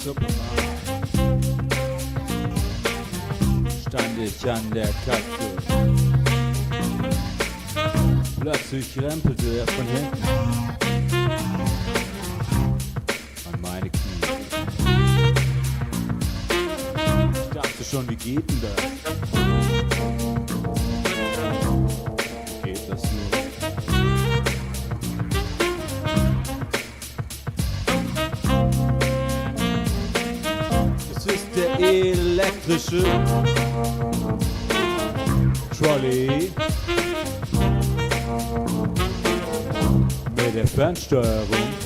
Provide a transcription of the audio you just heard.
Suppe machen. Stand ich an der Kasse. Plötzlich rempelte er von hinten an meine Knie. Ich dachte schon, wie geht denn das? Geht das nur? Es ist der elektrische Trolley mit der Fernsteuerung.